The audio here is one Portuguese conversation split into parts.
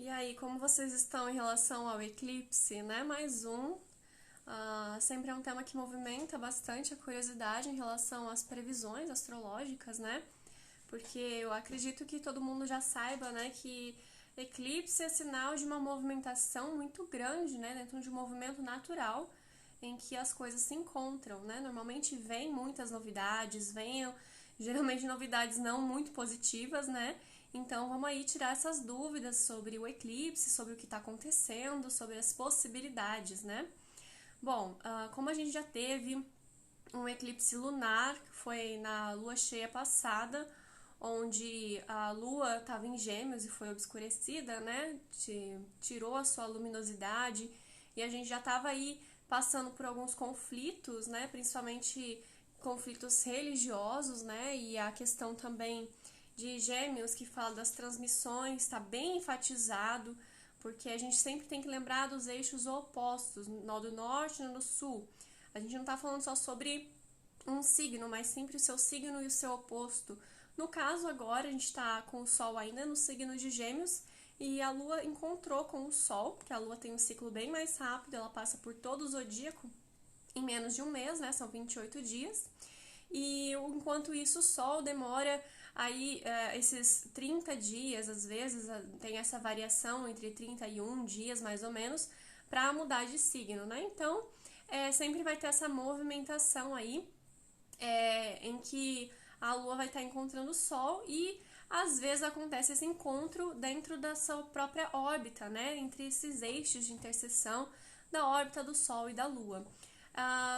E aí, como vocês estão em relação ao eclipse, né? Mais um. Sempre é um tema que movimenta bastante a curiosidade em relação às previsões astrológicas, né? Porque eu acredito que todo mundo já saiba, né, que eclipse é sinal de uma movimentação muito grande, né, dentro de um movimento natural em que as coisas se encontram, né? Normalmente vem muitas novidades, vem geralmente novidades não muito positivas, né? Então vamos aí tirar essas dúvidas sobre o eclipse, sobre o que está acontecendo, sobre as possibilidades, né? Bom, como a gente já teve um eclipse lunar, que foi na lua cheia passada, onde a lua estava em Gêmeos e foi obscurecida, né? Tirou a sua luminosidade e a gente já estava aí passando por alguns conflitos, né? Principalmente conflitos religiosos, né? E a questão também de Gêmeos, que fala das transmissões, está bem enfatizado, porque a gente sempre tem que lembrar dos eixos opostos, no do norte e no do sul. A gente não está falando só sobre um signo, mas sempre o seu signo e o seu oposto. No caso, agora a gente está com o Sol ainda no signo de Gêmeos e a Lua encontrou com o Sol, porque a Lua tem um ciclo bem mais rápido, ela passa por todo o zodíaco em menos de um mês, né? São 28 dias. E enquanto isso, o Sol demora aí esses 30 dias, às vezes tem essa variação entre 31 dias mais ou menos, para mudar de signo, né? Então, sempre vai ter essa movimentação aí em que a Lua vai estar encontrando o Sol e às vezes acontece esse encontro dentro da sua própria órbita, né? Entre esses eixos de interseção da órbita do Sol e da Lua.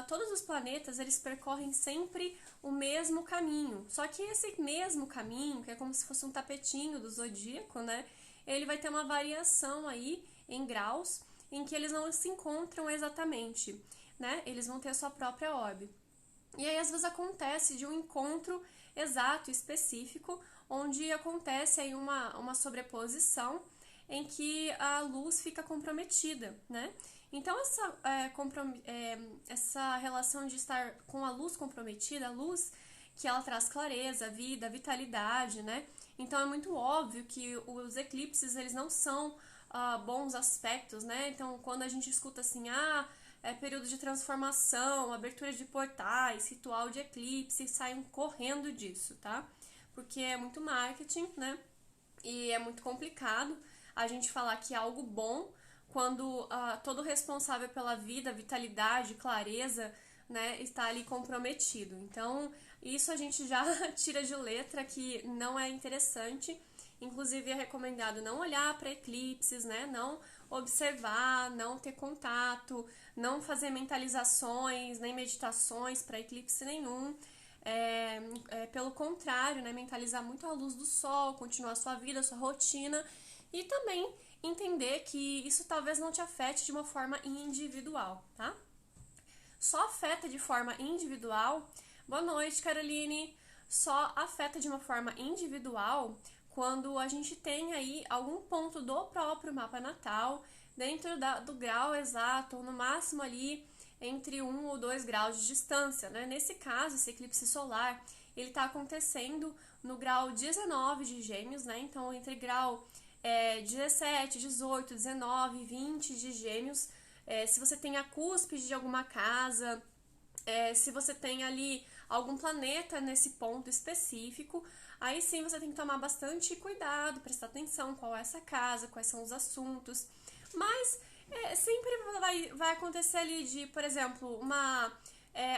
Todos os planetas eles percorrem sempre o mesmo caminho, só que esse mesmo caminho, que é como se fosse um tapetinho do zodíaco, né? Ele vai ter uma variação aí em graus em que eles não se encontram exatamente, né? Eles vão ter a sua própria órbita. E aí, às vezes, acontece de um encontro exato, específico, onde acontece aí uma sobreposição em que a luz fica comprometida, né? Então, essa relação de estar com a luz comprometida, a luz que ela traz clareza, vida, vitalidade, né? Então, é muito óbvio que os eclipses, eles não são bons aspectos, né? Então, quando a gente escuta assim, período de transformação, abertura de portais, ritual de eclipse, saem correndo disso, tá? Porque é muito marketing, né? E é muito complicado a gente falar que é algo bom quando todo responsável pela vida, vitalidade, clareza, né, está ali comprometido. Então, isso a gente já tira de letra que não é interessante. Inclusive, é recomendado não olhar para eclipses, né? Não observar, não ter contato, não fazer mentalizações, nem meditações para eclipse nenhum. Pelo contrário, né? Mentalizar muito a luz do sol, continuar a sua vida, a sua rotina e também entender que isso talvez não te afete de uma forma individual, tá? Só afeta de forma individual. Boa noite, Caroline. Só afeta de uma forma individual quando a gente tem aí algum ponto do próprio mapa natal dentro do grau exato, ou no máximo ali entre 1 ou 2 graus de distância, né? Nesse caso, esse eclipse solar, ele está acontecendo no grau 19 de Gêmeos, né? Então, entre grau 17, 18, 19, 20 de Gêmeos, se você tem a cúspide de alguma casa, se você tem ali algum planeta nesse ponto específico, aí sim você tem que tomar bastante cuidado, prestar atenção qual é essa casa, quais são os assuntos. Mas sempre vai acontecer ali de, por exemplo, uma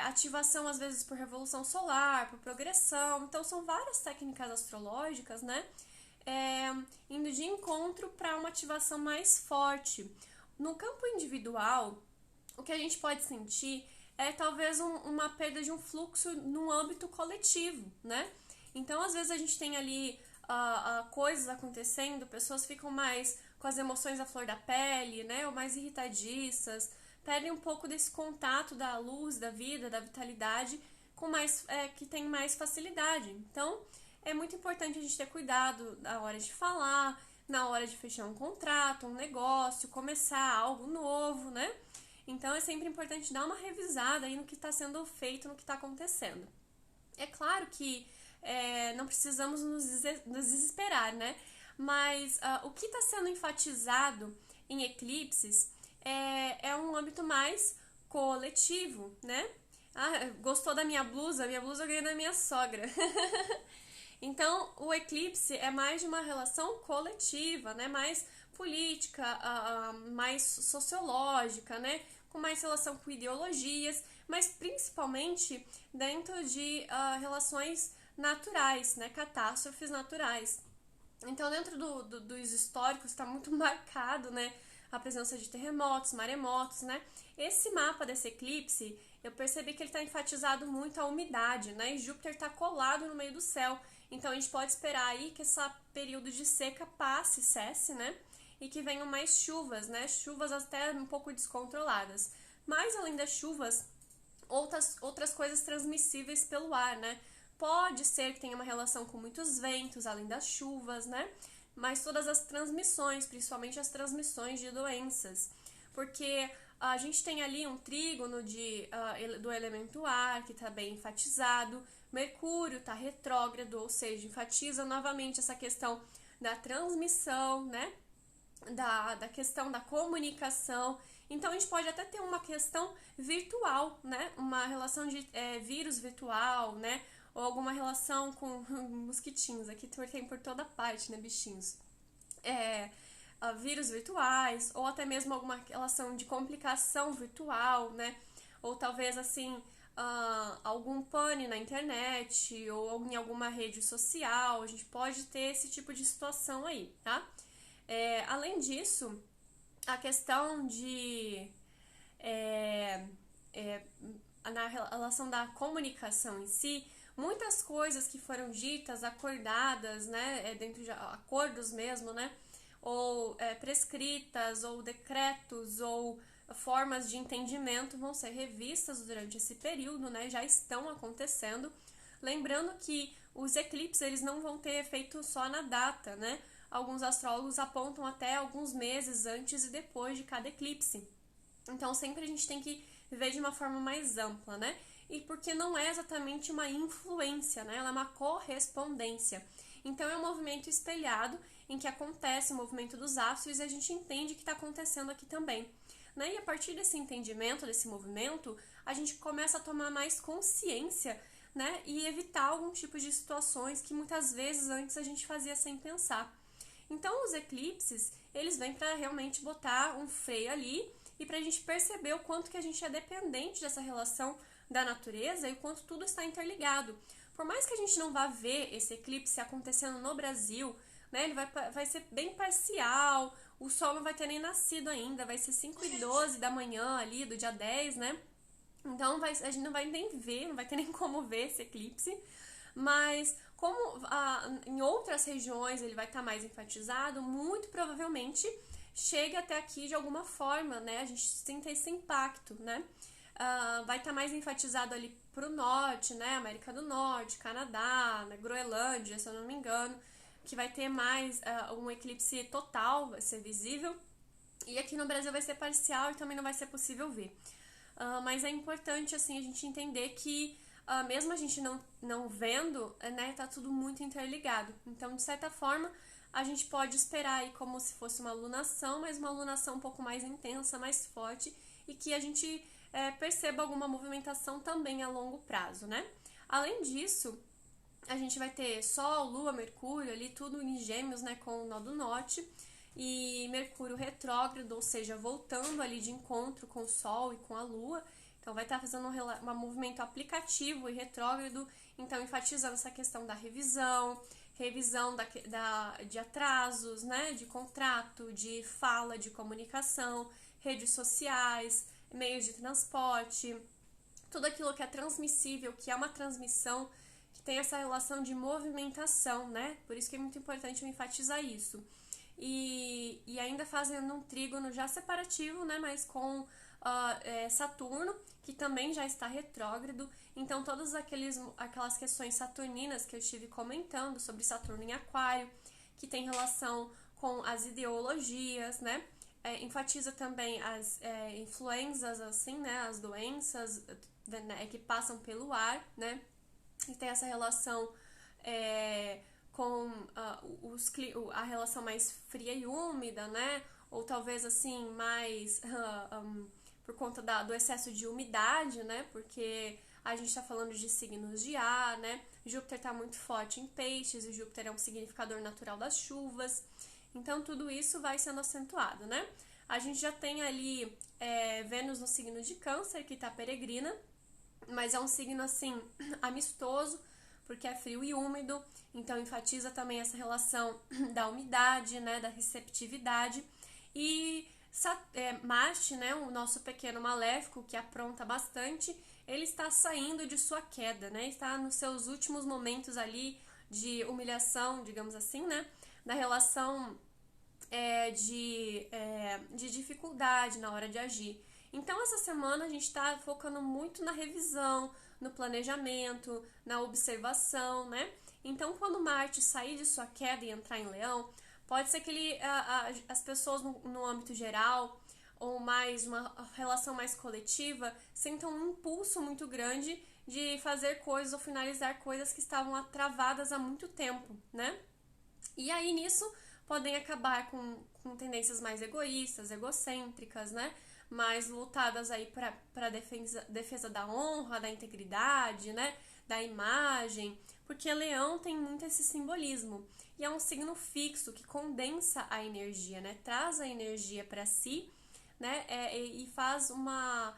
ativação às vezes por revolução solar, por progressão. Então são várias técnicas astrológicas, né? Indo de encontro para uma ativação mais forte. No campo individual, o que a gente pode sentir é talvez uma perda de um fluxo no âmbito coletivo, né? Então, às vezes a gente tem ali coisas acontecendo, pessoas ficam mais com as emoções à flor da pele, né? Ou mais irritadiças, perdem um pouco desse contato da luz, da vida, da vitalidade, que tem mais facilidade. Então, é muito importante a gente ter cuidado na hora de falar, na hora de fechar um contrato, um negócio, começar algo novo, né? Então, é sempre importante dar uma revisada aí no que está sendo feito, no que está acontecendo. É claro que não precisamos nos desesperar, né? mas o que está sendo enfatizado em eclipses é um âmbito mais coletivo, né? Gostou da minha blusa? Minha blusa eu ganhei da minha sogra. Então, o eclipse é mais de uma relação coletiva, né? Mais política, mais sociológica, né? Com mais relação com ideologias, mas principalmente dentro de relações naturais, né? Catástrofes naturais. Então, dentro dos históricos, está muito marcado, né? A presença de terremotos, maremotos, né? Esse mapa desse eclipse, eu percebi que ele está enfatizado muito a umidade, né? E Júpiter está colado no meio do céu. Então, a gente pode esperar aí que esse período de seca cesse, né? E que venham mais chuvas, né? Chuvas até um pouco descontroladas. Mas, além das chuvas, outras coisas transmissíveis pelo ar, né? Pode ser que tenha uma relação com muitos ventos, além das chuvas, né? Mas todas as transmissões, principalmente as transmissões de doenças. Porque a gente tem ali um trígono do elemento ar, que está bem enfatizado. Mercúrio está retrógrado, ou seja, enfatiza novamente essa questão da transmissão, né? Da questão da comunicação. Então, a gente pode até ter uma questão virtual, né? Uma relação de vírus virtual, né? Ou alguma relação com mosquitinhos. Aqui tem por toda parte, né, bichinhos? Vírus virtuais, ou até mesmo alguma relação de complicação virtual, né? Ou talvez, assim, algum pane na internet, ou em alguma rede social. A gente pode ter esse tipo de situação aí, tá? Além disso, a questão na relação da comunicação em si, muitas coisas que foram ditas, acordadas, né, dentro de acordos mesmo, né, ou prescritas, ou decretos, ou formas de entendimento vão ser revistas durante esse período, né, já estão acontecendo. Lembrando que os eclipses, eles não vão ter efeito só na data, né, alguns astrólogos apontam até alguns meses antes e depois de cada eclipse. Então, sempre a gente tem que ver de uma forma mais ampla, né? E porque não é exatamente uma influência, né? Ela é uma correspondência. Então, é um movimento espelhado em que acontece o movimento dos astros e a gente entende o que está acontecendo aqui também. Né? E a partir desse entendimento, desse movimento, a gente começa a tomar mais consciência, né? E evitar algum tipo de situações que muitas vezes antes a gente fazia sem pensar. Então, os eclipses, eles vêm para realmente botar um freio ali e para a gente perceber o quanto que a gente é dependente dessa relação da natureza e o quanto tudo está interligado. Por mais que a gente não vá ver esse eclipse acontecendo no Brasil, né, ele vai ser bem parcial, o sol não vai ter nem nascido ainda, vai ser 5h12 da manhã ali, do dia 10, né? Então, a gente não vai nem ver, não vai ter nem como ver esse eclipse. Mas como em outras regiões ele vai estar mais enfatizado, muito provavelmente chega até aqui de alguma forma, né? A gente sente esse impacto, né? Vai estar mais enfatizado ali pro norte, né? América do Norte, Canadá, né? Groenlândia, se eu não me engano, que vai ter mais um eclipse total, vai ser visível. E aqui no Brasil vai ser parcial e também não vai ser possível ver. Mas é importante, assim, a gente entender que mesmo a gente não vendo, né, tá tudo muito interligado. Então, de certa forma, a gente pode esperar aí como se fosse uma lunação, mas uma lunação um pouco mais intensa, mais forte, e que a gente perceba alguma movimentação também a longo prazo, né? Além disso, a gente vai ter Sol, Lua, Mercúrio ali, tudo em Gêmeos, né, com o nó do norte, e Mercúrio retrógrado, ou seja, voltando ali de encontro com o Sol e com a Lua. Então, vai estar fazendo um movimento aplicativo e retrógrado, então enfatizando essa questão da revisão de atrasos, né, de contrato, de fala, de comunicação, redes sociais, meios de transporte, tudo aquilo que é transmissível, que é uma transmissão, que tem essa relação de movimentação, né? Por isso que é muito importante eu enfatizar isso. E ainda fazendo um trígono já separativo, né, mas com Saturno, que também já está retrógrado. Então, todas aquelas questões saturninas que eu estive comentando sobre Saturno em Aquário, que tem relação com as ideologias, né? Enfatiza também as influenzas, assim, né? As doenças que passam pelo ar, né? E tem essa relação com a relação mais fria e úmida, né? Ou talvez assim, mais por conta do excesso de umidade, né? Porque a gente está falando de signos de ar, né? Júpiter está muito forte em peixes e Júpiter é um significador natural das chuvas. Então, tudo isso vai sendo acentuado, né? A gente já tem ali Vênus no signo de Câncer, que está peregrina, mas é um signo, assim, amistoso, porque é frio e úmido, então enfatiza também essa relação da umidade, né, da receptividade. E Marte, né, o nosso pequeno maléfico, que apronta bastante, ele está saindo de sua queda, né, está nos seus últimos momentos ali de humilhação, digamos assim, né, da relação de dificuldade na hora de agir. Então, essa semana a gente está focando muito na revisão, no planejamento, na observação, né? Então, quando Marte sair de sua queda e entrar em Leão, pode ser que as pessoas no âmbito geral, ou mais uma relação mais coletiva, sentam um impulso muito grande de fazer coisas ou finalizar coisas que estavam travadas há muito tempo, né? E aí, nisso, podem acabar com tendências mais egoístas, egocêntricas, né? Mais voltadas aí para defesa da honra, da integridade, né? Da imagem, porque Leão tem muito esse simbolismo e é um signo fixo que condensa a energia, né? Traz a energia para si, né? E faz uma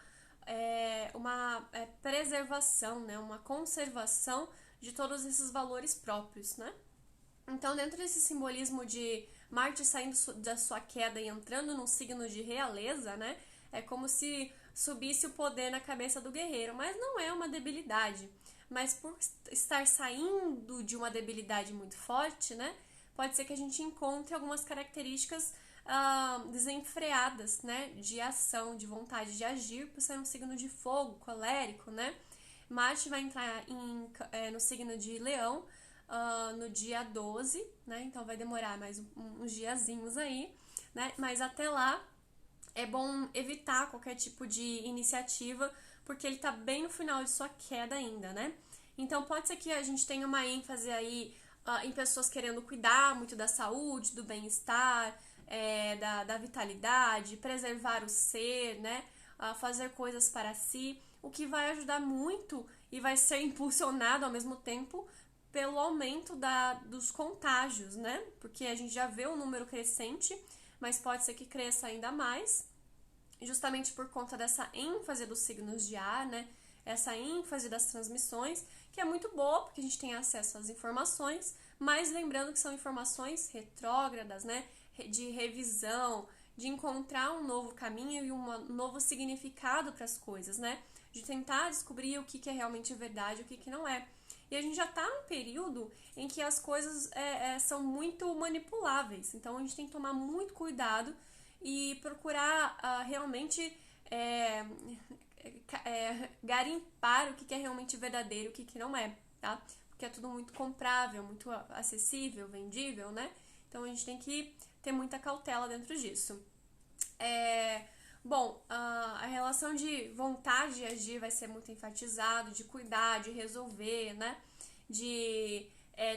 preservação, né? Uma conservação de todos esses valores próprios, né? Então, dentro desse simbolismo de Marte saindo da sua queda e entrando num signo de realeza, né? É como se subisse o poder na cabeça do guerreiro, mas não é uma debilidade. Mas por estar saindo de uma debilidade muito forte, né? Pode ser que a gente encontre algumas características desenfreadas, né? De ação, de vontade de agir, por ser um signo de fogo, colérico, né? Marte vai entrar no signo de Leão, no dia 12, né? Então vai demorar mais uns diazinhos aí, né? Mas até lá é bom evitar qualquer tipo de iniciativa, porque ele tá bem no final de sua queda ainda, né? Então pode ser que a gente tenha uma ênfase aí em pessoas querendo cuidar muito da saúde, do bem-estar, da vitalidade, preservar o ser, né? Fazer coisas para si, o que vai ajudar muito e vai ser impulsionado ao mesmo tempo pelo aumento dos contágios, né? Porque a gente já vê um número crescente, mas pode ser que cresça ainda mais, justamente por conta dessa ênfase dos signos de ar, né? Essa ênfase das transmissões, que é muito boa, porque a gente tem acesso às informações, mas lembrando que são informações retrógradas, né? De revisão, de encontrar um novo caminho e um novo significado para as coisas, né? De tentar descobrir o que é realmente verdade e o que não é. E a gente já está num período em que as coisas são muito manipuláveis. Então a gente tem que tomar muito cuidado e procurar realmente garimpar o que é realmente verdadeiro e o que não é, tá? Porque é tudo muito comprável, muito acessível, vendível, né? Então a gente tem que ter muita cautela dentro disso. Bom, a relação de vontade de agir vai ser muito enfatizado, de cuidar, de resolver, né? De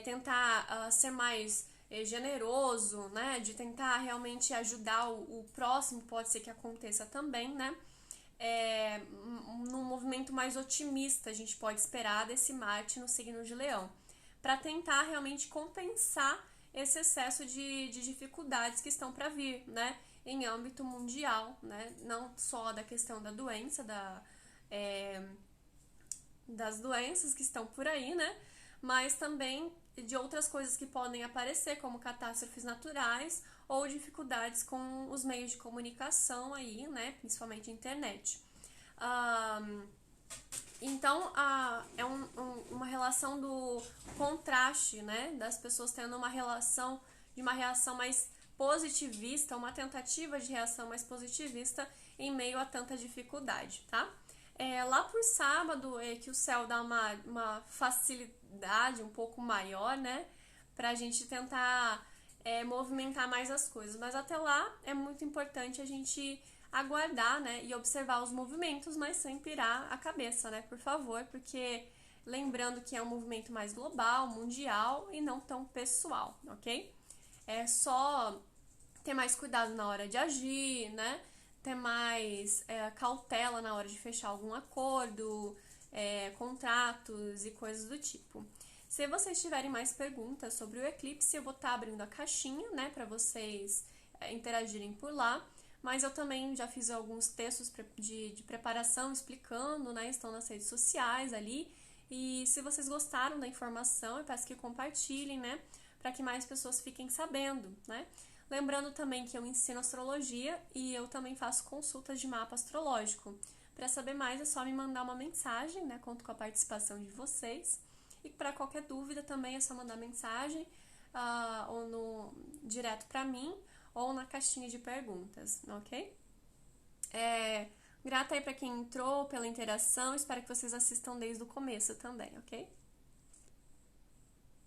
tentar ser mais generoso, né? De tentar realmente ajudar o próximo, pode ser que aconteça também, né? Num movimento mais otimista, a gente pode esperar desse Marte no signo de Leão, para tentar realmente compensar esse excesso de dificuldades que estão para vir, né? Em âmbito mundial, né? Não só da questão da doença, das doenças que estão por aí, né? Mas também de outras coisas que podem aparecer, como catástrofes naturais ou dificuldades com os meios de comunicação aí, né? Principalmente a internet. Então, é uma relação do contraste, né? Das pessoas tendo uma reação mais positivista, uma tentativa de reação mais positivista em meio a tanta dificuldade, tá? Lá por sábado é que o céu dá uma facilidade um pouco maior, né? Pra gente tentar movimentar mais as coisas. Mas até lá é muito importante a gente aguardar, né? E observar os movimentos, mas sem pirar a cabeça, né? Por favor, porque lembrando que é um movimento mais global, mundial e não tão pessoal, ok? É só ter mais cuidado na hora de agir, né? Ter mais cautela na hora de fechar algum acordo, contratos e coisas do tipo. Se vocês tiverem mais perguntas sobre o eclipse, eu vou estar abrindo a caixinha, né, para vocês interagirem por lá. Mas eu também já fiz alguns textos de preparação explicando, né, estão nas redes sociais ali. E se vocês gostaram da informação, eu peço que compartilhem, né, para que mais pessoas fiquem sabendo, né. Lembrando também que eu ensino astrologia e eu também faço consultas de mapa astrológico. Para saber mais é só me mandar uma mensagem, né? Conto com a participação de vocês. E para qualquer dúvida também é só mandar mensagem ou direto para mim ou na caixinha de perguntas, ok? Grata aí para quem entrou pela interação, espero que vocês assistam desde o começo também, ok?